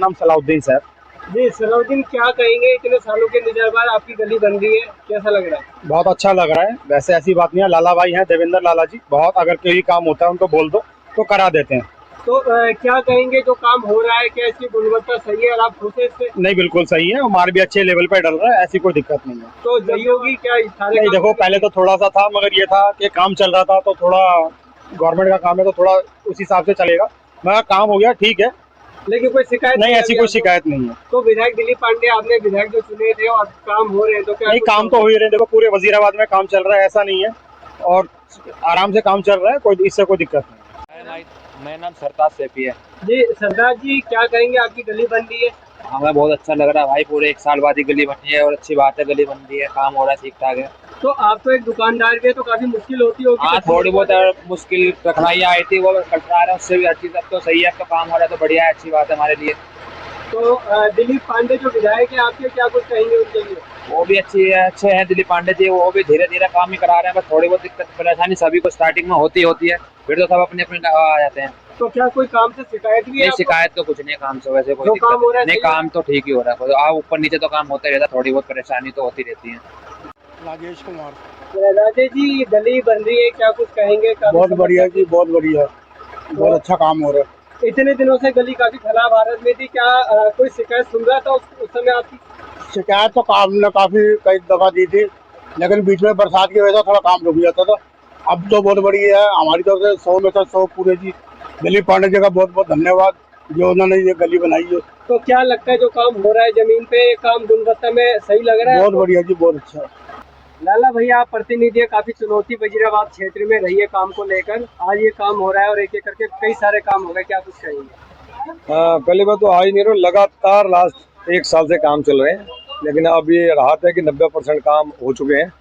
नाम सलाउद्दीन सर। जी सलाउद्दीन, क्या कहेंगे, इतने सालों के इंतजार बाद आपकी गली बन रही है, कैसा लग रहा है? बहुत अच्छा लग रहा है। वैसे ऐसी बात नहीं है, लाला भाई हैं, देवेंद्र लाला जी, बहुत अगर कोई काम होता है उनको बोल दो तो करा देते हैं। तो क्या कहेंगे, जो काम हो रहा है क्या इसकी गुणवत्ता सही है और आप खुश हैं इससे? नहीं, बिल्कुल सही है, हमारे भी अच्छे लेवल पे डल रहा है, ऐसी कोई दिक्कत नहीं है। तो सही होगी क्या सारे नहीं, काम देखो पहले तो थोड़ा सा था, मगर ये था कि काम चल रहा था तो थोड़ा गवर्नमेंट का काम है तो थोड़ा उस हिसाब से चलेगा, मगर काम हो गया, ठीक है। लेकिन कोई शिकायत नहीं, ऐसी अभी कोई आपको? शिकायत नहीं है। तो विधायक दिलीप पांडे, आपने विधायक जो चुने थे और काम हो रहे हैं, तो क्या नहीं, कुछ काम तो हो ही रहे हैं, देखो पूरे वजीराबाद में काम चल रहा है, ऐसा नहीं है, और आराम से काम चल रहा है, कोई इससे कोई दिक्कत नहीं है। मेरा नाम सरताज सैफी है। जी सरदार जी, क्या कहेंगे, आपकी गली बन रही है? हमें बहुत अच्छा लग रहा है भाई, पूरे 1 साल बाद ही गली बनी है और अच्छी बात है, गली बन रही है, काम हो रहा है, ठीक ठाक है। तो आप तो एक दुकानदार भी है, तो काफी मुश्किल होती होगी। हाँ, थोड़ी बहुत मुश्किल कठिनाइयाँ आई थी, वो कटरा रहे हैं, उससे भी अच्छी, सब तो सही है, अब तो काम हो रहा है तो बढ़िया है, अच्छी बात है हमारे लिए। तो दिलीप पांडे जो विधायक है आपके, क्या कुछ कहेंगे उनके लिए? वो भी अच्छे हैं दिलीप पांडे जी, वो भी धीरे धीरे काम ही करा रहे हैं, बस थोड़ी बहुत दिक्कत परेशानी सभी को स्टार्टिंग में होती है, फिर तो सब अपने अपने आ जाते हैं। तो क्या कोई काम से शिकायत भी है नहीं, आपको? शिकायत तो कुछ नहीं है काम से, वैसे कोई जो दिक्कत काम हो रहा है नहीं, सही है? काम तो ठीक ही हो रहा है, आप ऊपर नीचे तो काम होता ही रहता है, थोड़ी बहुत परेशानी तो होती रहती है। राजेश कुमार। राजेश जी, गली बन रही है, क्या कुछ कहेंगे? काफी बहुत बढ़िया समस्या जी, बहुत बढ़िया, बहुत अच्छा काम हो रहा है। थी। इतने दिनों से गली काफी खराब हालत में थी, क्या कोई शिकायत सुन रहा था उस समय आपकी? शिकायत तो काम ने काफी कई दफा दी थी, लेकिन बीच में बरसात की वजह से थोड़ा काम रुक जाता था। अब तो बहुत बढ़िया है, हमारी तरफ से 100 में से 100 पूरे जी। दिलीप पांडे जी का बहुत बहुत धन्यवाद, जो उन्होंने ये गली बनाई है। तो क्या लगता है, जो काम हो रहा है जमीन पे, काम गुणवत्ता में सही लग रहा है बहुत आपको? बढ़िया जी, बहुत अच्छा। लाला भैया, आप प्रतिनिधि है, काफी चुनौती वजीराबाद क्षेत्र में रही है काम को लेकर, आज ये काम हो रहा है और एक एक करके कई सारे काम हो गए, क्या कुछ कहेंगे? पहली बात तो आज नहीं रहा, लगातार लास्ट 1 साल से काम चल रहे हैं, लेकिन अब ये राहत है कि 90% काम हो चुके हैं।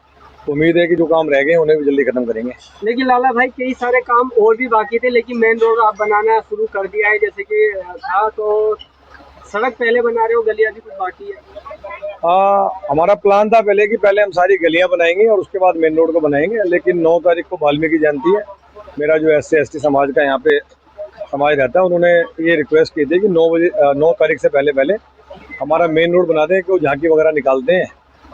उम्मीद है कि जो काम रह गए उन्हें भी जल्दी खत्म करेंगे। लेकिन लाला भाई, कई सारे काम और भी बाकी थे, लेकिन मेन रोड आप बनाना शुरू कर दिया है, जैसे कि था, तो सड़क पहले बना रहे हो, गलियां भी कुछ बाकी है? हमारा प्लान था पहले कि पहले हम सारी गलियां बनाएंगे और उसके बाद मेन रोड को बनाएंगे, लेकिन 9 तारीख को वाल्मीकि जयंती है। मेरा जो SC/ST समाज का यहाँ पे समाज रहता है, उन्होंने ये रिक्वेस्ट की थी कि 9 तारीख से पहले पहले हमारा मेन रोड बना दें, कि वो झांकी वगैरह निकालते हैं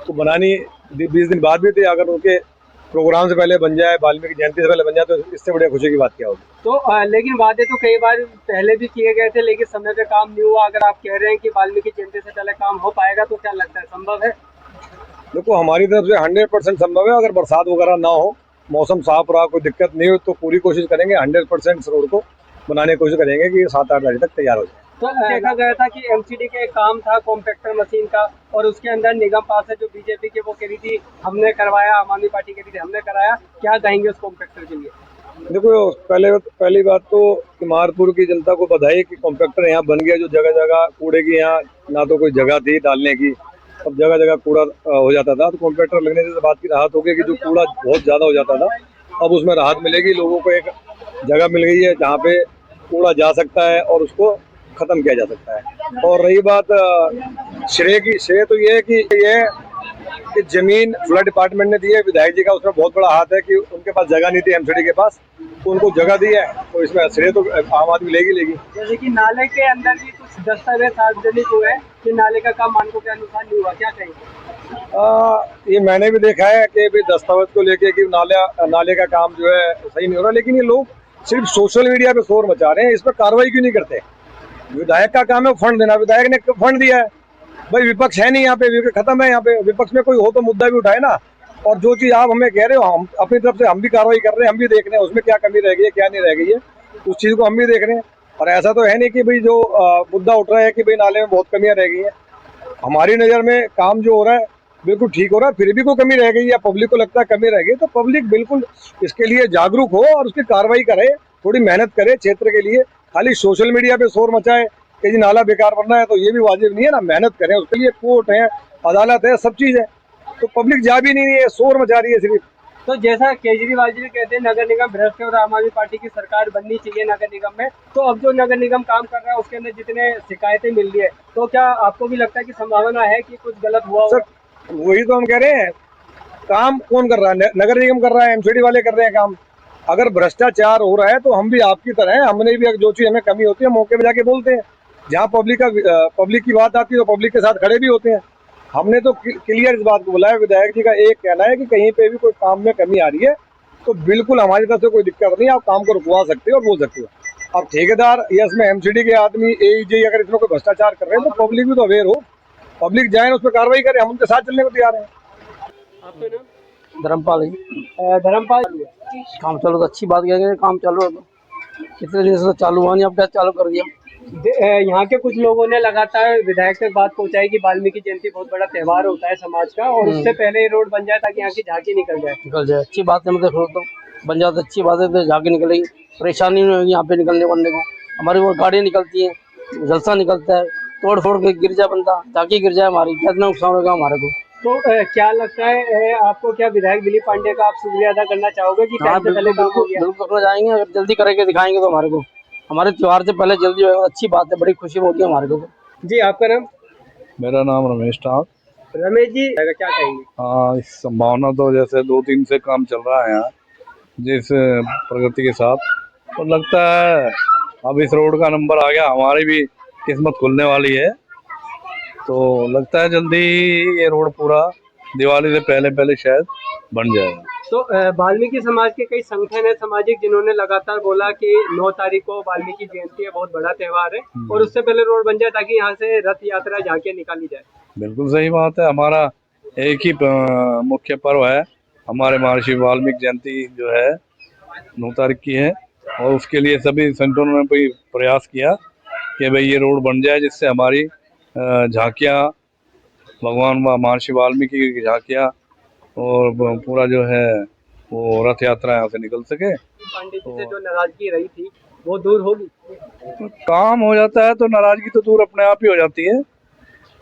तो बनानी 20 दिन बाद भी थे। अगर उनके प्रोग्राम से पहले बन जाए, वाल्मीकि जयंती से पहले बन जाए, तो इससे बढ़िया खुशी की बात क्या होगी। तो लेकिन वादे तो कई बार पहले भी किए गए थे, लेकिन समय पे काम नहीं हुआ। अगर आप कह रहे हैं कि वाल्मीकि जयंती से पहले काम हो पाएगा, तो क्या लगता है, संभव है? देखो, हमारी तरफ से 100% संभव है। अगर बरसात वगैरह ना हो, मौसम साफ रहा, कोई दिक्कत नहीं हो, तो पूरी कोशिश करेंगे, 100% रोड को बनाने की कोशिश करेंगे कि 7-8 तारीख तक तैयार हो जाए। तो देखा गया था कि MCD का एक काम था कॉम्पैक्टर मशीन का, और उसके अंदर निगम पास है, जो बीजेपी के, वो कह रही थी हमने करवाया, आम आदमी पार्टी कह रही थी हमने कराया, क्या कहेंगे उस कॉम्पैक्टर के लिए? देखो, पहली बात तो इमारतपुर की जनता को बधाई कि कॉम्पैक्टर यहाँ बन गया, जो जगह जगह कूड़े की यहाँ ना तो कोई जगह थी डालने की, अब जगह जगह कूड़ा हो जाता था, तो कॉम्पैक्टर लगने से बात की राहत हो गई कि जो कूड़ा बहुत ज़्यादा हो जाता था, अब उसमें राहत मिलेगी। लोगों को एक जगह मिल गई है जहाँ पे कूड़ा जा सकता है और उसको ख़त्म किया जा सकता है। और रही बात श्रेय तो ये है कि जमीन फ्लड डिपार्टमेंट ने दी है, विधायक जी का उसमें बहुत बड़ा हाथ है कि उनके पास जगह नहीं थी MCD के पास, तो उनको जगह दी है, तो इसमें श्रेय तो आम आदमी लेगी। जैसे कि नाले के अंदर भी कुछ दस्तावेज सार्वजनिक हुए कि नाले का काम मानकों के अनुसार नहीं हुआ, क्या कहेंगे? ये मैंने भी देखा है कि भी दस्तावेज को लेके कि नाले का काम जो है सही नहीं हो रहा, लेकिन ये लोग सिर्फ सोशल मीडिया पे शोर मचा रहे हैं, इस पर कार्रवाई क्यों नहीं करते? विधायक का काम है फंड देना, विधायक ने फंड दिया है, भाई विपक्ष है नहीं यहाँ पे, विपक्ष खत्म है यहाँ पे, विपक्ष में कोई हो तो मुद्दा भी उठाए ना। और जो चीज आप हमें कह रहे हो, हम अपनी तरफ से हम भी कार्रवाई कर रहे हैं, हम भी देख रहे हैं उसमें क्या कमी रह गई है, क्या नहीं रह गई है, उस चीज को हम भी देख रहे हैं। और ऐसा तो है नहीं कि भाई जो मुद्दा उठ रहा है कि भाई नाले में बहुत कमियां रह गई है। हमारी नज़र में काम जो हो रहा है बिल्कुल ठीक हो रहा है, फिर भी कोई कमी रह गई या पब्लिक को लगता है कमी रह गई, तो पब्लिक बिल्कुल इसके लिए जागरूक हो और उसकी कार्रवाई करे, थोड़ी मेहनत करे क्षेत्र के लिए। खाली सोशल मीडिया पे शोर मचाए कि जी नाला बेकार बनना है, तो ये भी वाजिब नहीं है ना। मेहनत करें, उसके लिए कोर्ट है, अदालत है, सब चीज़ है, तो पब्लिक जा भी नहीं है, शोर मचा रही है सिर्फ। तो जैसा केजरीवाल जी कहते हैं नगर निगम भ्रष्ट है और आम आदमी पार्टी की सरकार बननी चाहिए नगर निगम में, तो अब जो नगर निगम काम कर रहा है उसके अंदर जितने शिकायतें मिल रही है, तो क्या आपको भी लगता है कि संभावना है कि कुछ गलत हुआ हो? सर, वही तो हम कह रहे हैं, काम कौन कर रहा है? नगर निगम कर रहा है, MCD वाले कर रहे हैं काम। अगर भ्रष्टाचार हो रहा है तो हम भी आपकी तरह हैं, हमने भी जो चीज़ हमें कमी होती है मौके पर जाके बोलते हैं। जहाँ पब्लिक की बात आती है तो पब्लिक के साथ खड़े भी होते हैं। हमने तो क्लियर इस बात को बोला है, विधायक जी का एक कहना है कि कहीं पे भी कोई काम में कमी आ रही है तो बिल्कुल हमारी तरफ से कोई दिक्कत नहीं, आप काम को रुकवा सकते हो और बोल सकते हो। अब ठेकेदार या इसमें एमसीडी के आदमी एईजे अगर इसमें कोई भ्रष्टाचार कर रहे हैं तो पब्लिक भी तो अवेयर हो, पब्लिक जाए उस पर कार्रवाई करे, हम उनके साथ चलने को तैयार हैं। आपका नाम? धर्मपाल है। धर्मपाल, काम चालू तो अच्छी बात है, काम चालू है तो कितने दिन से तो चालू हुआ नहीं, अब क्या चालू कर दिया। यहाँ के कुछ लोगों ने लगातार विधायक तक बात पहुंचाई कि वाल्मीकि जयंती बहुत बड़ा त्योहार होता है समाज का और उससे पहले ये रोड बन जाए ताकि यहाँ की झांकी निकल जाए। अच्छी बात है, मतलब तो बन जाता अच्छी बात है, तो झांकी निकलेगी, परेशानी नहीं होगी यहाँ पे निकलने बनने को। हमारी वो गाड़ी निकलती है, जलसा निकलता है, तोड़ फोड़ के गिर जाए बंदा, झांकी गिर जाए हमारी, कितना नुकसान होगा हमारे को। तो क्या लगता है आपको, क्या विधायक दिलीप पांडे का आप शुक्रिया अदा करना चाहोगे कि टाइम से पहले काम हो गया? बिल्कुल करना चाहेंगे, अगर जल्दी करके दिखाएंगे तो हमारे को, हमारे त्योहार से पहले जल्दी होगा, अच्छी बात है, बड़ी खुशी होगी हमारे को। जी, आपका नाम? मेरा नाम रमेश ठाकुर। रमेश जी, क्या कहेंगे? हाँ, इस संभावना तो जैसे 2-3 से काम चल रहा है यहाँ जिस प्रगति के साथ, तो लगता है अब इस रोड का नंबर आ गया, हमारी भी किस्मत खुलने वाली है। तो लगता है जल्दी ये रोड पूरा दिवाली से पहले शायद बन जाएगा। तो वाल्मीकि समाज के कई संगठन है सामाजिक जिन्होंने लगातार बोला कि 9 तारीख को वाल्मीकि जयंती है, बहुत बड़ा त्योहार है और उससे पहले रोड बन जाए ताकि यहाँ से रथ यात्रा झांकियाँ निकाली जाए। बिल्कुल सही बात है, हमारा एक ही मुख्य पर्व है, हमारे महर्षि वाल्मीकि जयंती जो है 9 तारीख की है और उसके लिए सभी संगठनों ने भी प्रयास किया कि भाई ये रोड बन जाए जिससे हमारी झांकियाँ, भगवान महर्षि वाल्मीकि की झांकियाँ और पूरा जो है वो रथ यात्रा यहाँ से निकल सके। पांडे जी से जो नाराजगी रही थी वो दूर होगी? काम हो जाता है तो नाराजगी तो दूर अपने आप ही हो जाती है।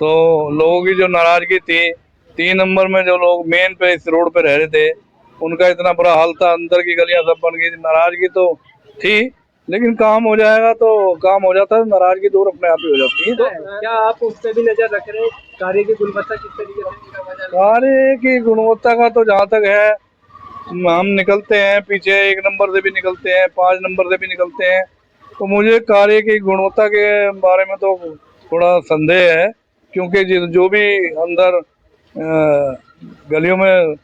तो लोगों की जो नाराजगी थी, 3 नंबर में जो लोग मेन पे इस रोड पे रह रहे थे उनका इतना बुरा हाल था, अंदर की गलियां सब बन गई थी, नाराजगी तो थी, लेकिन काम हो जाएगा तो काम हो जाता है, नाराजगी दूर अपने आप ही हो जाती है। तो क्या आप उस पर भी नजर रख रहे हैं, कार्य की गुणवत्ता किस तरीके से? कार्य की गुणवत्ता का तो जहाँ तक है, हम निकलते हैं पीछे 1 नंबर से भी निकलते हैं, 5 नंबर से भी निकलते हैं, तो मुझे कार्य की गुणवत्ता के बारे में तो थोड़ा संदेह है, क्योंकि जो भी अंदर गलियों में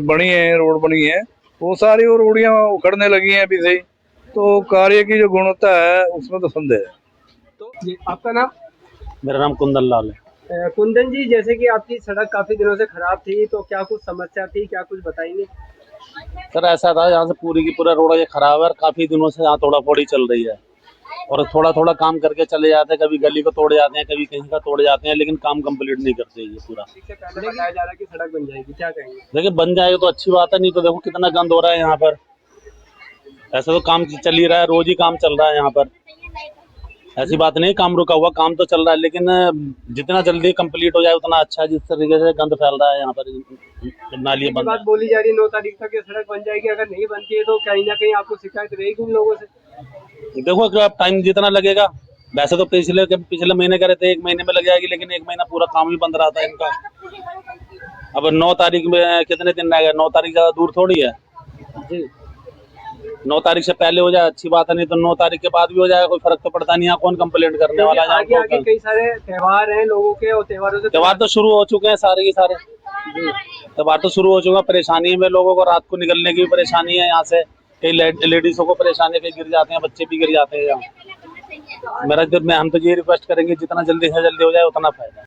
बनी है, रोड बनी है, वो सारी वो रोडियाँ उखड़ने लगी हैं अभी से ही, तो कार्य की जो गुणवत्ता है उसमें तो संदेह है। तो जी, आपका नाम? मेरा नाम कुंदन लाल है। कुंदन जी, जैसे कि आपकी सड़क काफी दिनों से खराब थी, तो क्या कुछ समस्या थी, क्या कुछ बताएंगे? सर ऐसा था, यहाँ से पूरी की पूरा रोड ये खराब है और काफी दिनों से यहाँ तोड़ा फोड़ी चल रही है और थोड़ा थोड़ा काम करके चले जाते हैं, कभी गली को तोड़ जाते हैं, कभी कहीं का तोड़ जाते हैं, लेकिन काम कंप्लीट नहीं करते ये पूरा। इससे पहले बताया जा रहा है कि सड़क बन जाएगी, क्या कहेंगे? देखिए बन जाएगा तो अच्छी बात है, नहीं तो देखो कितना गंद हो रहा है यहाँ पर। ऐसा तो काम चल ही रहा है, रोज ही काम चल रहा है यहाँ पर, ऐसी बात नहीं काम रुका हुआ, काम तो चल रहा है, लेकिन जितना जल्दी कंप्लीट हो जाए उतना अच्छा है। जिस तरीके से गंद फैल रहा है यहाँ पर, नाली बंद बात बोली जा रही है 9 तारीख तक ये सड़क बन जाएगी, अगर नहीं बनती है तो कहीं ना कहीं आपको शिकायत रहेगी उन लोगों से? देखो अब टाइम जितना लगेगा, वैसे तो पिछले महीने करे थे 1 महीने में लग जाएगी, लेकिन 1 महीना पूरा काम ही बंद रहा था इनका। अब 9 तारीख में कितने दिन रह गए, 9 तारीख ज्यादा दूर थोड़ी है जी। 9 तारीख से पहले हो जाए अच्छी बात है, नहीं तो 9 तारीख के बाद भी हो जाएगा, कोई फर्क तो पड़ता नहीं है, कौन कंप्लेंट करने वाला है। आगे कई सारे त्योहार हैं लोगों के और त्योहारों से त्योहार तो शुरू हो चुके हैं सारे के सारे, त्योहार तो शुरू हो चुके हैं। परेशानी में लोगों को रात को निकलने की भी परेशानी है, यहाँ से कई लेडीजों को परेशानी, कहीं गिर जाते हैं, बच्चे भी गिर जाते हैं यहाँ। हम तो ये रिक्वेस्ट करेंगे जितना जल्दी से जल्दी हो जाए उतना फायदा है।